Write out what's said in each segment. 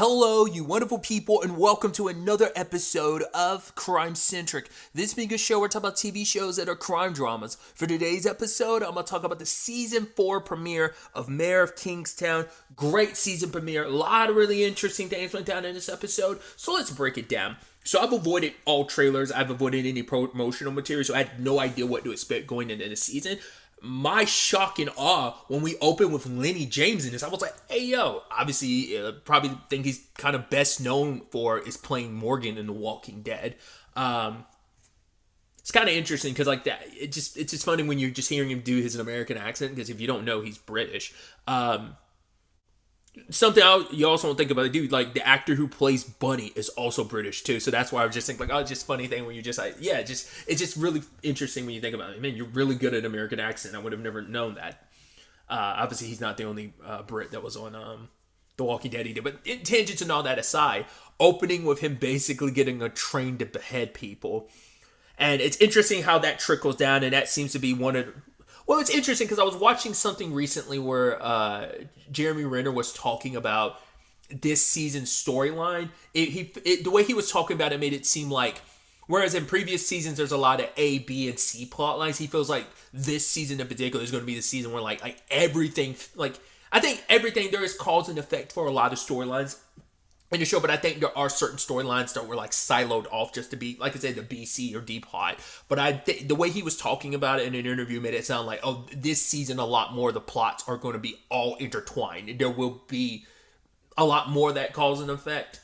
Hello, you wonderful people, and welcome to another episode of Centric. This being a show where we talk about TV shows that are crime dramas. For today's episode, I'm going to talk about the season 4 premiere of Mayor of Kingstown. Great season premiere. A lot of really interesting things went down in this episode, so let's break it down. So I've avoided all trailers. I've avoided any promotional material, so I had no idea what to expect going into the season. My shock and awe when we opened with Lenny James in this, I was like, hey, yo. Obviously, probably think he's kind of best known for is playing Morgan in The Walking Dead. It's kind of interesting because like that, it's just funny when you're just hearing him do his American accent, because if you don't know, he's British. Something you also don't think about it, dude, like the actor who plays Bunny is also British too, so that's why I was just thinking like, oh, it's just a funny thing when you're just like, yeah, it's just really interesting when you think about it. Man, you're really good at American accent. I would have never known that. Obviously he's not the only Brit that was on The Walking Dead either, but tangents and all that aside, opening with him basically getting a train to behead people, and it's interesting how that trickles down, and that seems to be one of... Well, it's interesting because I was watching something recently where Jeremy Renner was talking about this season's storyline. The way he was talking about it made it seem like, whereas in previous seasons there's a lot of A, B, and C plot lines, he feels like this season in particular is going to be the season where like everything, like I think everything, there is cause and effect for a lot of storylines in the show, but I think there are certain storylines that were like siloed off just to be, like I said, the B, C, or D plot. But the way he was talking about it in an interview made it sound like, oh, this season a lot more of the plots are going to be all intertwined. There will be a lot more of that cause and effect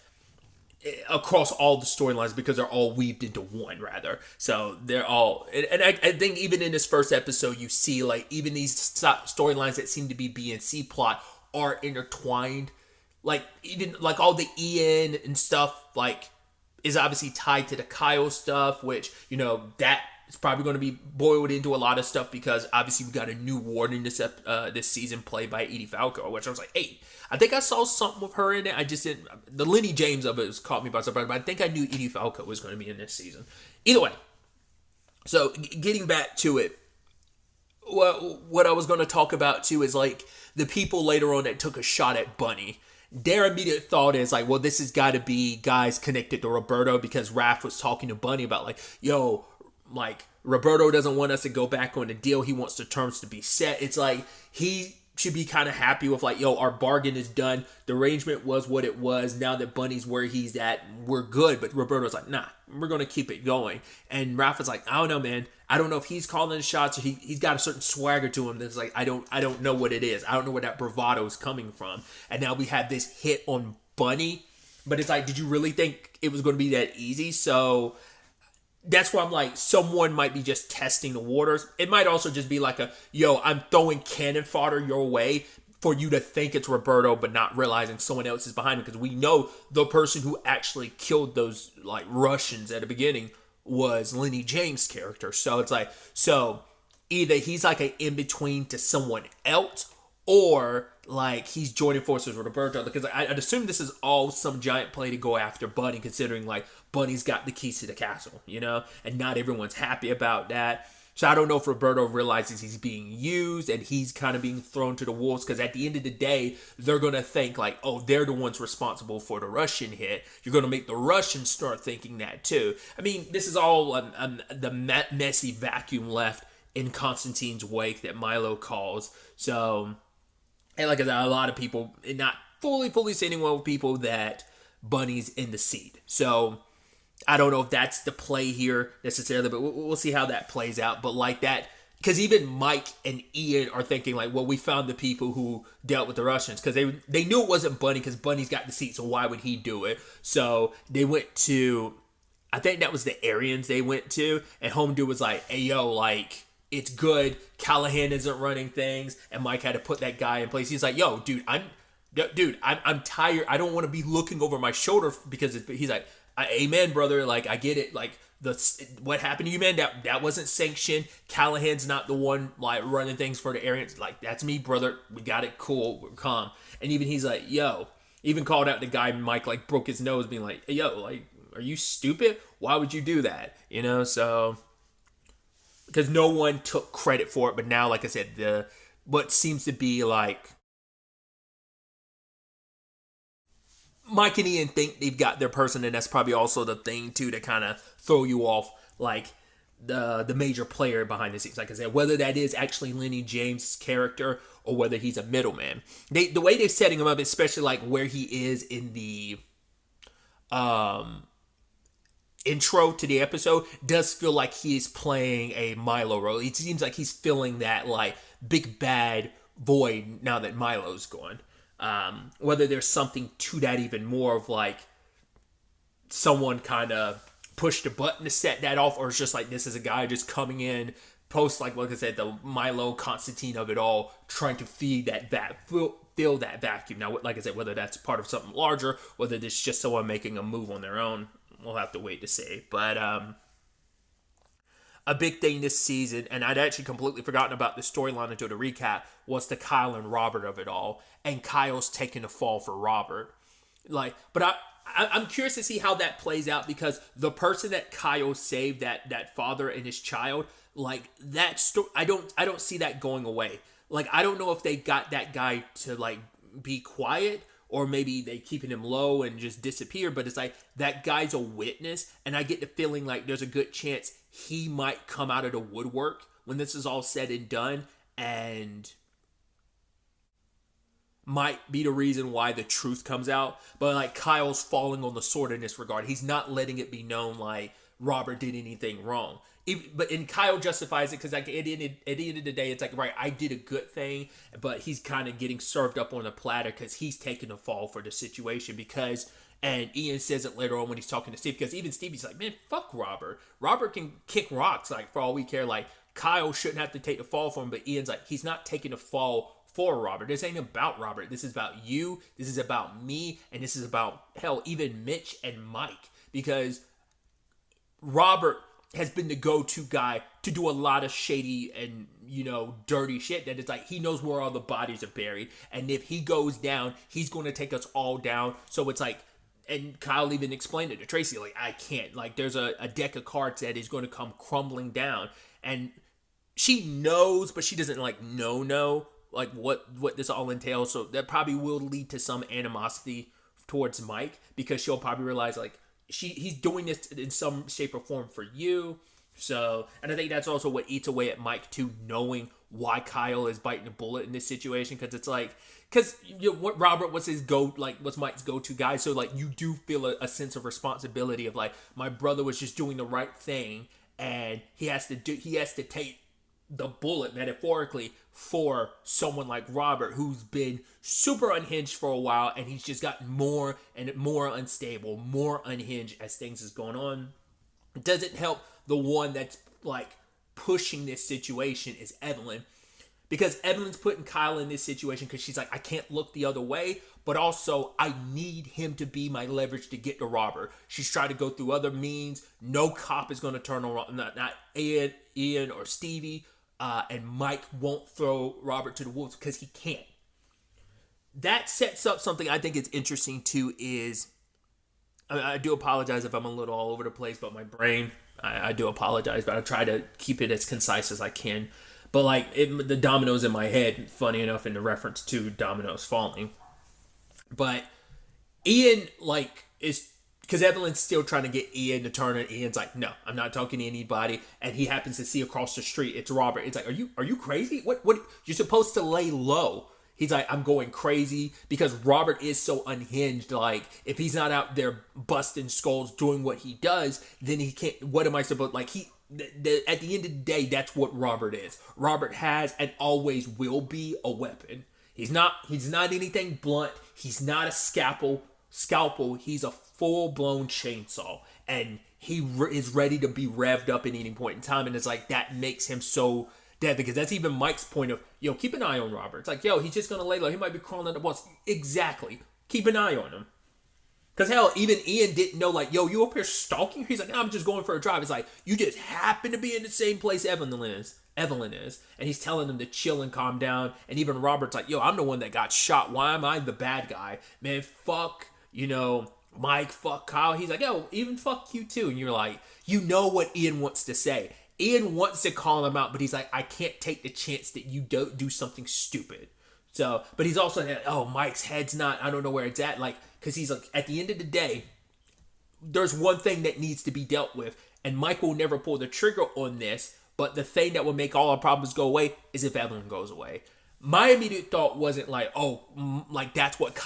across all the storylines because they're all weaved into one, rather. So they're all, and I think even in this first episode, you see like even these storylines that seem to be B and C plot are intertwined. Like, even, like, all the Ian and stuff, like, is obviously tied to the Kyle stuff, which, you know, that is probably going to be boiled into a lot of stuff because, obviously, we got a new warden this season played by Edie Falco, which I was like, hey, I think I saw something with her in it. I just didn't... The Lenny James of it was caught me by surprise, but I think I knew Edie Falco was going to be in this season. Either way, so, getting back to it, what I was going to talk about, too, is, like, the people later on that took a shot at Bunny. Their immediate thought is like, well, this has got to be guys connected to Roberto, because Raph was talking to Bunny about like, yo, like Roberto doesn't want us to go back on the deal. He wants the terms to be set. It's like he should be kind of happy with like, yo, our bargain is done. The arrangement was what it was. Now that Bunny's where he's at, we're good. But Roberto's like, nah, we're going to keep it going. And Raph is like, I don't know, man. I don't know if he's calling the shots or he's got a certain swagger to him that's like, I don't know what it is. I don't know where that bravado is coming from. And now we have this hit on Bunny. But it's like, did you really think it was going to be that easy? So that's why I'm like, someone might be just testing the waters. It might also just be like yo, I'm throwing cannon fodder your way for you to think it's Roberto, but not realizing someone else is behind him. Because we know the person who actually killed those like Russians at the beginning was Lenny James' character. So it's like, so either he's like an in-between to someone else, or like he's joining forces with Roberto, because I'd assume this is all some giant play to go after Bunny, considering like Bunny's got the keys to the castle, you know, and not everyone's happy about that. So I don't know if Roberto realizes he's being used and he's kind of being thrown to the wolves, because at the end of the day, they're going to think like, oh, they're the ones responsible for the Russian hit. You're going to make the Russians start thinking that too. I mean, this is all the messy vacuum left in Constantine's wake that Milo calls. So, and like I said, a lot of people, not fully sitting well with people, that Bunny's in the seat. So I don't know if that's the play here necessarily, but we'll see how that plays out. But like that, because even Mike and Ian are thinking like, well, we found the people who dealt with the Russians, because they knew it wasn't Bunny, because Bunny's got the seat, so why would he do it? So they went to, I think that was the Aryans they went to, and Home Dude was like, hey, yo, like, it's good. Callahan isn't running things, and Mike had to put that guy in place. He's like, yo, dude, I'm tired. I don't want to be looking over my shoulder, because he's like, amen, brother. Like, I get it. Like, what happened to you, man? That wasn't sanctioned. Callahan's not the one like running things for the Aryans. Like, that's me, brother. We got it. Cool. We're calm. And even he's like, yo, even called out the guy. Mike like broke his nose, being like, hey, yo, like, are you stupid? Why would you do that? You know, so because no one took credit for it. But now, like I said, what seems to be like Mike and Ian think they've got their person, and that's probably also the thing too to kind of throw you off, like the major player behind the scenes. Like I said, whether that is actually Lenny James' character or whether he's a middleman. The way they're setting him up, especially like where he is in the intro to the episode, does feel like he's playing a Milo role. It seems like he's filling that like big bad void now that Milo's gone. Whether there's something to that even more of like someone kind of pushed a button to set that off, or it's just like this is a guy just coming in post like I said, the Milo Constantine of it all, trying to feed that fill that vacuum. Now, like I said, whether that's part of something larger, whether it's just someone making a move on their own, we'll have to wait to see. But a big thing this season, and I'd actually completely forgotten about the storyline until the recap, was the Kyle and Robert of it all, and Kyle's taking the fall for Robert. But I'm curious to see how that plays out, because the person that Kyle saved, that father and his child, like that I don't see that going away. Like, I don't know if they got that guy to like be quiet, or maybe they keeping him low and just disappear, but it's like that guy's a witness, and I get the feeling like there's a good chance he might come out of the woodwork when this is all said and done, and might be the reason why the truth comes out. But like Kyle's falling on the sword in this regard. He's not letting it be known like Robert did anything wrong. And Kyle justifies it because like at the end of the day, it's like, right, I did a good thing, but he's kind of getting served up on a platter because he's taking the fall for the situation. Because, and Ian says it later on when he's talking to Steve, because even Stevie's like, man, fuck Robert. Robert can kick rocks, like, for all we care. Like, Kyle shouldn't have to take the fall for him, but Ian's like, he's not taking the fall for Robert. This ain't about Robert. This is about you. This is about me. And this is about, hell, even Mitch and Mike. Because Robert has been the go-to guy to do a lot of shady and, dirty shit that it's like he knows where all the bodies are buried. And if he goes down, he's going to take us all down. So it's like, and Kyle even explained it to Tracy, like, I can't. Like, there's a deck of cards that is going to come crumbling down. And she knows, but she doesn't like know like what this all entails. So that probably will lead to some animosity towards Mike, because she'll probably realize like he's doing this in some shape or form for you. So, and I think that's also what eats away at Mike too, knowing why Kyle is biting a bullet in this situation. Because it's like, what Robert was was Mike's go-to guy. So like you do feel a sense of responsibility of like, my brother was just doing the right thing, and he has to take the bullet metaphorically for someone like Robert, who's been super unhinged for a while, and he's just gotten more and more unstable, more unhinged as things is going on. It doesn't help the one that's like pushing this situation is Evelyn, because Evelyn's putting Kyle in this situation because she's like, I can't look the other way, but also I need him to be my leverage to get to Robert. She's trying to go through other means. No cop is going to turn on, not Ian or Stevie. And Mike won't throw Robert to the wolves because he can't. That sets up something I think is interesting too. I do apologize if I'm a little all over the place, but my brain, I do apologize, but I try to keep it as concise as I can. But like the dominoes in my head, funny enough, in the reference to dominoes falling. But Ian is, because Evelyn's still trying to get Ian to turn, and Ian's like, no, I'm not talking to anybody. And he happens to see across the street, it's Robert. It's like, are you crazy? What you're supposed to lay low. He's like, I'm going crazy, because Robert is so unhinged. Like, if he's not out there busting skulls doing what he does, then he can't. What am I supposed, like, at the end of the day, that's what Robert is. Robert has and always will be a weapon. He's not anything blunt. He's not a scalpel. He's a full-blown chainsaw, and he is ready to be revved up at any point in time. And it's like, that makes him so dead, because that's even Mike's point of, keep an eye on Robert. It's like, he's just gonna lay low. He might be crawling under walls. Exactly. Keep an eye on him. Because hell, even Ian didn't know, like, you up here stalking? He's like, no, I'm just going for a drive. It's like, you just happen to be in the same place Evelyn is. And he's telling them to chill and calm down. And even Robert's like, I'm the one that got shot. Why am I the bad guy? Man, fuck, Mike, fuck Kyle. He's like, even fuck you too. And you're like, what Ian wants to say. Ian wants to call him out, but he's like, I can't take the chance that you don't do something stupid. So, but he's also like, Mike's head's not, I don't know where it's at. Like, because he's like, at the end of the day, there's one thing that needs to be dealt with, and Mike will never pull the trigger on this, but the thing that will make all our problems go away is if Evelyn goes away. My immediate thought wasn't like, like that's what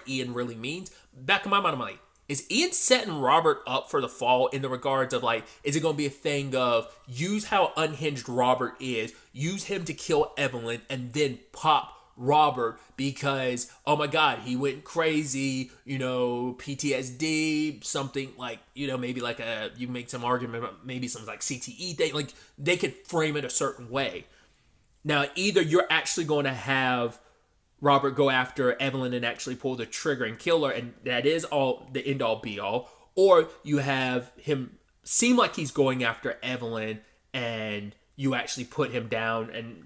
Ian really means. Back in my mind, I'm like, is Ian setting Robert up for the fall in the regards of like, is it going to be a thing of use how unhinged Robert is, use him to kill Evelyn, and then pop Robert because, oh my God, he went crazy, PTSD, something like, maybe like you make some argument about maybe some like CTE thing, like they could frame it a certain way. Now, either you're actually going to have Robert go after Evelyn and actually pull the trigger and kill her, and that is all the end all be all, or you have him seem like he's going after Evelyn and you actually put him down, and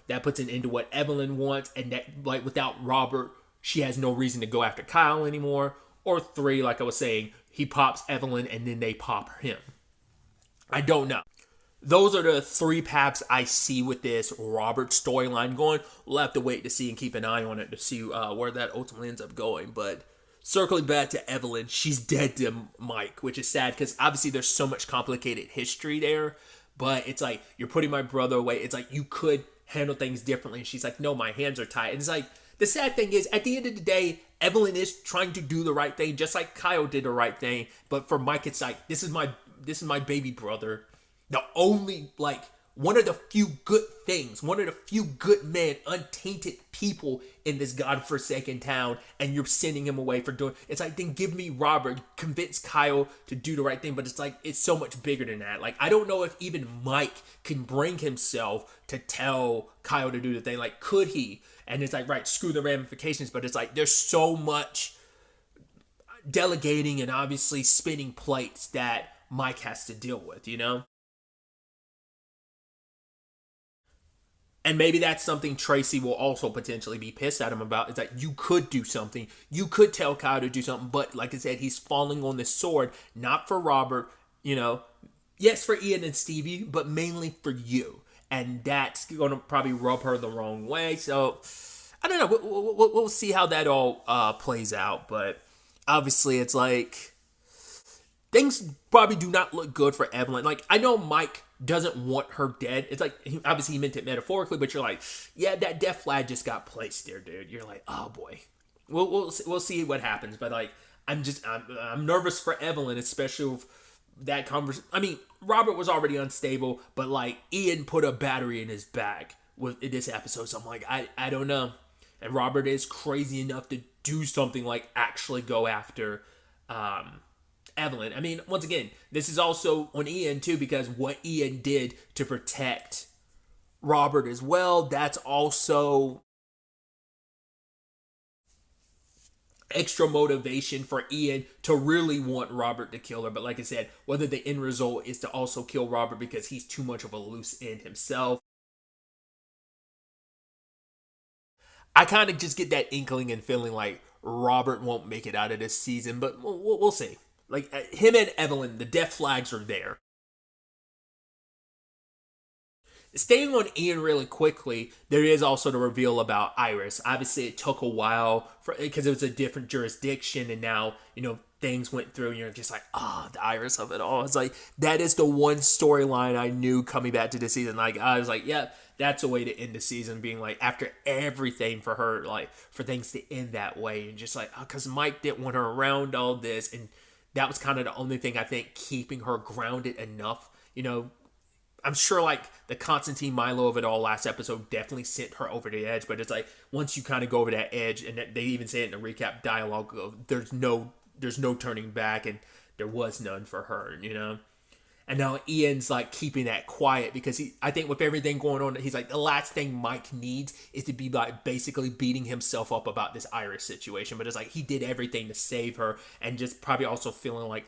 that puts an end to what Evelyn wants, and that, like, without Robert she has no reason to go after Kyle anymore. Or 3, like I was saying, he pops Evelyn and then they pop him. I don't know. Those are the 3 paths I see with this Robert storyline going. We'll have to wait to see and keep an eye on it to see where that ultimately ends up going. But circling back to Evelyn, she's dead to Mike, which is sad because obviously there's so much complicated history there. But it's like, you're putting my brother away. It's like, you could handle things differently. And she's like, no, my hands are tied. And it's like, the sad thing is, at the end of the day, Evelyn is trying to do the right thing, just like Kyle did the right thing. But for Mike, it's like, this is my baby brother. The only, like, one of the few good things, one of the few good men, untainted people in this godforsaken town, and you're sending him away for doing, it's like, then give me Robert, convince Kyle to do the right thing, but it's like, it's so much bigger than that. Like, I don't know if even Mike can bring himself to tell Kyle to do the thing. Like, could he? And it's like, right, screw the ramifications, but it's like, there's so much delegating and obviously spinning plates that Mike has to deal with, And maybe that's something Tracy will also potentially be pissed at him about, is that you could do something. You could tell Kyle to do something, but like I said, he's falling on this sword, not for Robert, yes, for Ian and Stevie, but mainly for you. And that's going to probably rub her the wrong way. So, I don't know. We'll see how that all plays out. But obviously, it's like, things probably do not look good for Evelyn. Like, I know Mike doesn't want her dead. It's like, obviously he meant it metaphorically, but you're like, yeah, that death flag just got placed there, dude. You're like, oh boy, we'll see what happens. But like, I'm nervous for Evelyn, especially with that conversation. I mean, Robert was already unstable, but like, Ian put a battery in his back with this episode, so I'm like, I don't know. And Robert is crazy enough to do something like actually go after Evelyn. I mean, once again, this is also on Ian too, because what Ian did to protect Robert as well, that's also extra motivation for Ian to really want Robert to kill her. But like I said, whether the end result is to also kill Robert because he's too much of a loose end himself, I kind of just get that inkling and feeling like Robert won't make it out of this season, but we'll see. Like, him and Evelyn, the death flags are there. Staying on Ian really quickly, there is also the reveal about Iris. Obviously, it took a while because it was a different jurisdiction, and now, things went through, and you're just like, the Iris of it all. It's like, that is the one storyline I knew coming back to this season. Like, I was like, yeah, that's a way to end the season, being like, after everything for her, like, for things to end that way, and just like, because Mike didn't want her around all this, and that was kind of the only thing I think keeping her grounded enough. I'm sure like the Constantine Milo of it all last episode definitely sent her over the edge, but it's like, once you kind of go over that edge, and they even say it in the recap dialogue of there's no turning back, and there was none for her, And now Ian's like keeping that quiet because I think with everything going on, he's like, the last thing Mike needs is to be like basically beating himself up about this Iris situation. But it's like, he did everything to save her, and just probably also feeling like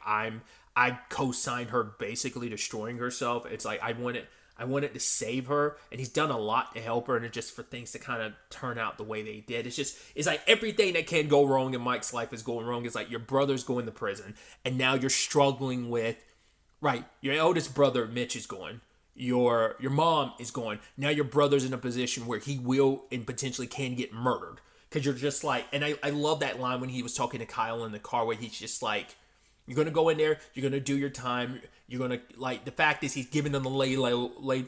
I co-signed her basically destroying herself. It's like, I wanted to save her, and he's done a lot to help her, and it's just for things to kind of turn out the way they did. It's like everything that can go wrong in Mike's life is going wrong. It's like your brother's going to prison, and now you're struggling with, right, your eldest brother, Mitch, is going. Your mom is going. Now your brother's in a position where he will and potentially can get murdered. because you're just like, and I love that line when he was talking to Kyle in the car where he's just like, you're gonna go in there, you're gonna do your time, you're gonna like. The fact is, he's giving them the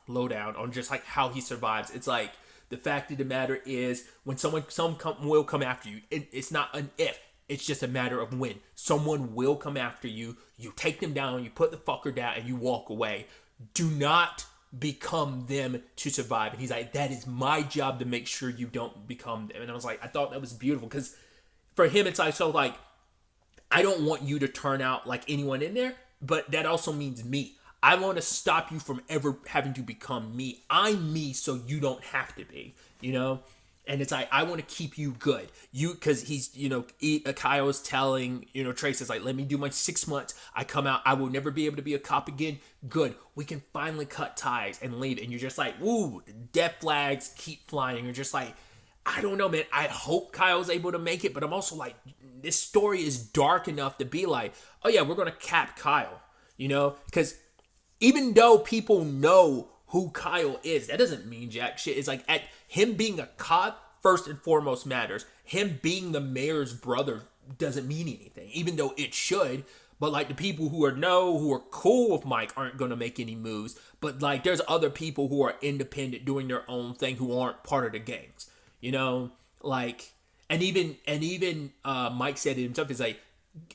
lowdown on just like how he survives. It's like the fact of the matter is, when will come after you. It's not an if. It's just a matter of when. Someone will come after you. You take them down, you put the fucker down, and you walk away. Do not become them to survive. And he's like, that is my job to make sure you don't become them. And I was like, I thought that was beautiful, because for him, it's like, so like, I don't want you to turn out like anyone in there, but that also means me. I want to stop you from ever having to become me. I'm me, so you don't have to be, you know? And it's like, I want to keep you good. Because he's, Kyle is telling, Trace is like, let me do my 6 months. I come out, I will never be able to be a cop again. Good. We can finally cut ties and leave. And you're just like, woo, death flags keep flying. You're just like, I don't know, man. I hope Kyle's able to make it, but I'm also like, this story is dark enough to be like, oh yeah, we're going to cap Kyle, because even though people know who Kyle is, that doesn't mean jack shit. It's like, at him being a cop, first and foremost matters. Him being the mayor's brother doesn't mean anything, even though it should. But like, the people who are cool with Mike aren't going to make any moves. But like, there's other people who are independent doing their own thing who aren't part of the gangs, like, and even Mike said it himself. He's like,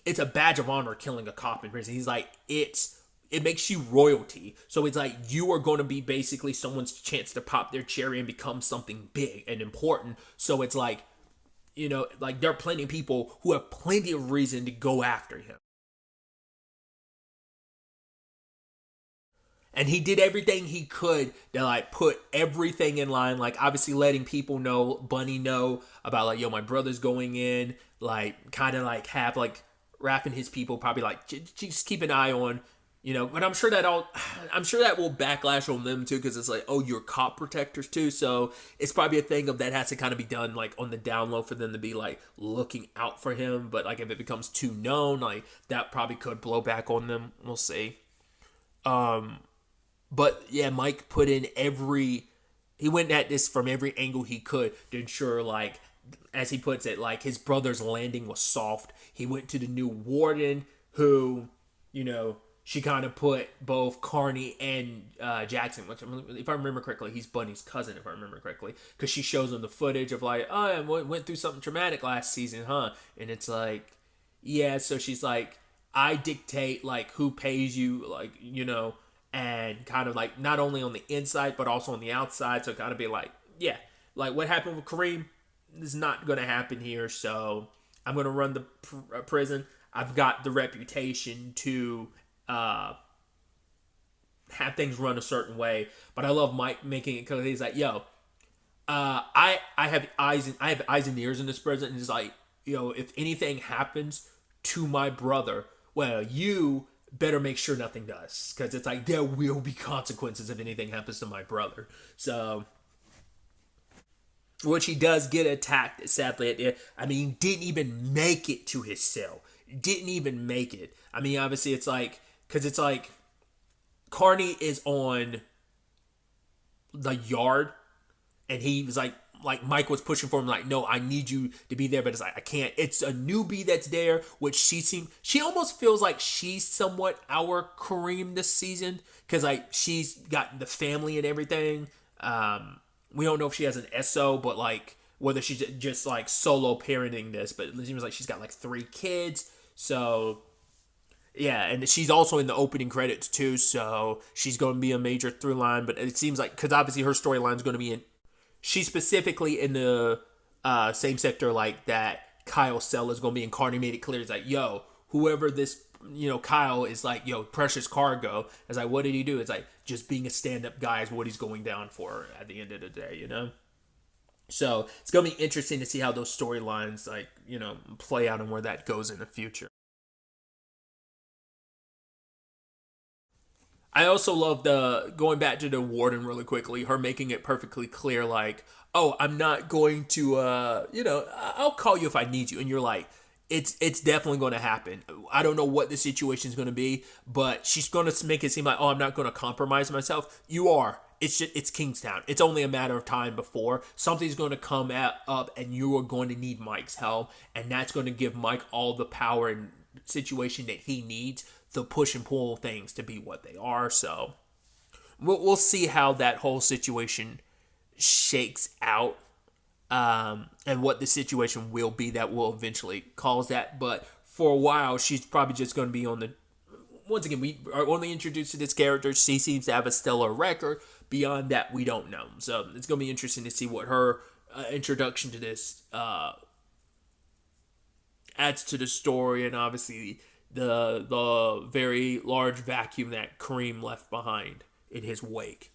it's a badge of honor killing a cop in prison. He's like, it makes you royalty. So it's like, you are going to be basically someone's chance to pop their cherry and become something big and important. So it's like, like, there are plenty of people who have plenty of reason to go after him. And he did everything he could to like put everything in line. Like, obviously letting people know, Bunny know about like, yo, my brother's going in. Like, kind of like have like wrapping his people, probably like, just keep an eye on, But I'm sure that will backlash on them too, because it's like, oh, you're cop protectors too. So it's probably a thing of that has to kind of be done like on the down low for them to be like looking out for him. But like, if it becomes too known, like that probably could blow back on them. We'll see. But yeah, Mike put in he went at this from every angle he could to ensure, like, as he puts it, like, his brother's landing was soft. He went to the new warden who, she kind of put both Carney and Jackson, which, if I remember correctly, he's Bunny's cousin, if I remember correctly, because she shows him the footage of like, oh, I went through something traumatic last season, huh? And it's like, yeah, so she's like, I dictate, like, who pays you, like, and kind of like not only on the inside but also on the outside. So kind of be like, yeah, like what happened with Kareem is not going to happen here. So I'm going to run the prison. I've got the reputation to have things run a certain way. But I love Mike making it because he's like, yo, I have eyes and ears in this prison, and it's like, if anything happens to my brother, well, you better make sure nothing does, because it's like, there will be consequences if anything happens to my brother. So, which he does get attacked, sadly, at the, didn't even make it to his cell. Didn't even make it. Obviously, it's like, because it's like, Carney is on the yard, and he was like Mike was pushing for him, like, no, I need you to be there, but it's like, I can't. It's a newbie that's there, which she almost feels like she's somewhat our Kareem this season, because like, she's got the family and everything. We don't know if she has an SO, but like, whether she's just like solo parenting this, but it seems like she's got like 3 kids. So yeah, and she's also in the opening credits too, so she's going to be a major through line. But it seems like, because obviously her storyline is going to be she's specifically in the same sector like that Kyle's cell is going to be in. Carney made it clear. It's like, yo, whoever this, Kyle is like, yo, precious cargo. It's like, what did he do? It's like, just being a stand-up guy is what he's going down for at the end of the day, So it's going to be interesting to see how those storylines, like, play out and where that goes in the future. I also love going back to the warden really quickly, her making it perfectly clear, like, oh, I'm not going to, I'll call you if I need you. And you're like, it's definitely going to happen. I don't know what the situation is going to be, but she's going to make it seem like, oh, I'm not going to compromise myself. You are. it's Kingstown. It's only a matter of time before something's going to come up, and you are going to need Mike's help, and that's going to give Mike all the power and situation that he needs to push and pull things to be what they are. So we'll see how that whole situation shakes out, and what the situation will be that will eventually cause that. But for a while, she's probably just going to be on the. Once again, we are only introduced to this character. She seems to have a stellar record. Beyond that, we don't know. So it's going to be interesting to see what her introduction to this adds to the story, and obviously the very large vacuum that Kareem left behind in his wake.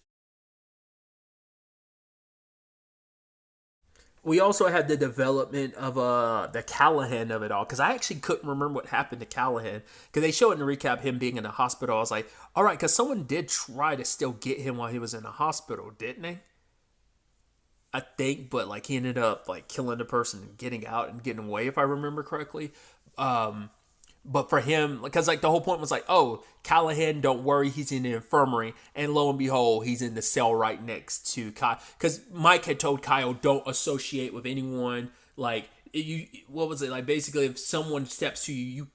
We also had the development of the Callahan of it all, because I actually couldn't remember what happened to Callahan, because they show it in the recap him being in the hospital. I was like, all right, because someone did try to still get him while he was in the hospital, didn't they? I think, but like he ended up like killing the person and getting out and getting away, if I remember correctly. But for him, because like the whole point was like, oh, Callahan, don't worry, he's in the infirmary, and lo and behold, he's in the cell right next to Kyle. Because Mike had told Kyle, don't associate with anyone. Like you, what was it like? Basically, if someone steps to you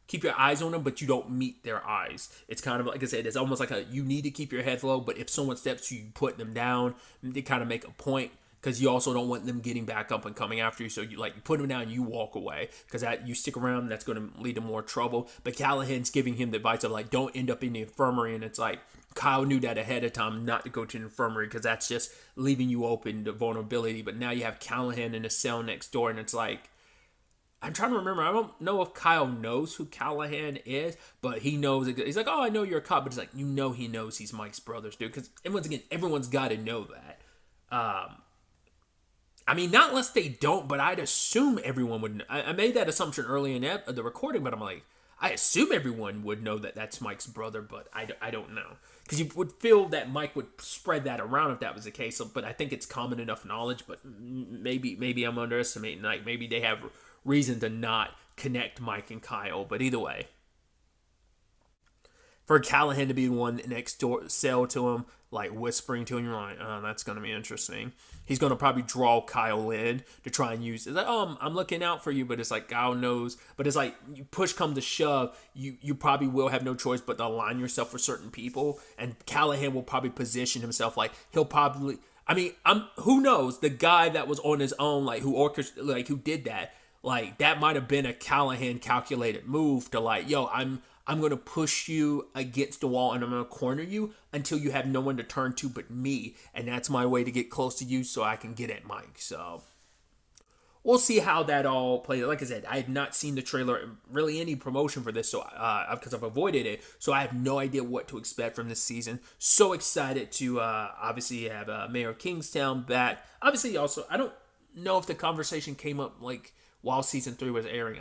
keep your eyes on them, but you don't meet their eyes. It's kind of like I said, it's almost like you need to keep your head low, but if someone steps to you, put them down. They kind of make a point, because you also don't want them getting back up and coming after you. So you put them down, you walk away, because that you stick around, that's going to lead to more trouble. But Callahan's giving him the advice of like, don't end up in the infirmary, and it's like Kyle knew that ahead of time not to go to the infirmary, because that's just leaving you open to vulnerability. But now you have Callahan in the cell next door, and it's like, I'm trying to remember. I don't know if Kyle knows who Callahan is, but he knows. He's like, oh, I know you're a cop, but it's like, he knows he's Mike's brother's dude. Because once again, everyone's got to know that. I mean, not unless they don't, but I'd assume everyone would. I made that assumption early in the recording, but I'm like, I assume everyone would know that that's Mike's brother, but I don't know. Because you would feel that Mike would spread that around if that was the case. So, but I think it's common enough knowledge, but maybe I'm underestimating. Like, maybe they have reason to not connect Mike and Kyle, but either way, for Callahan to be the one next door cell to him, like whispering to him, you're like, oh, that's going to be interesting. He's going to probably draw Kyle in to try and use it. It's like, oh, I'm looking out for you, but it's like Kyle knows. But it's like, you push come to shove, you probably will have no choice but to align yourself with certain people. And Callahan will probably position himself like he'll probably. I mean, who knows? The guy that was on his own, like who did that, like that might have been a Callahan calculated move to like, yo, I'm going to push you against the wall, and I'm going to corner you until you have no one to turn to but me. And that's my way to get close to you so I can get at Mike. So we'll see how that all plays. Like I said, I had not seen the trailer, really any promotion for this, so because I've avoided it. So I have no idea what to expect from this season. So excited to obviously have Mayor of Kingstown back. Obviously, also, I don't know if the conversation came up like while season 3 was airing.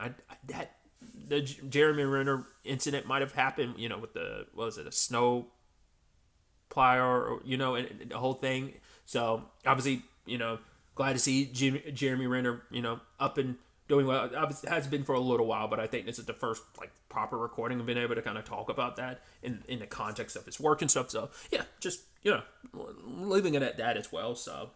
The Jeremy Renner incident might have happened, with a snow plier, and the whole thing. So obviously, glad to see Jeremy Renner, up and doing well. Obviously, it has been for a little while, but I think this is the first like proper recording of being able to kind of talk about that in the context of his work and stuff. So yeah, just leaving it at that as well. So.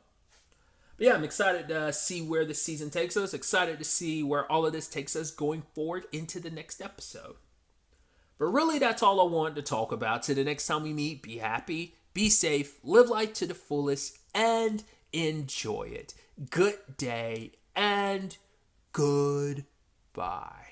But yeah, I'm excited to see where this season takes us. Excited to see where all of this takes us going forward into the next episode. But really, that's all I wanted to talk about. Till the next time we meet, be happy, be safe, live life to the fullest, and enjoy it. Good day and goodbye.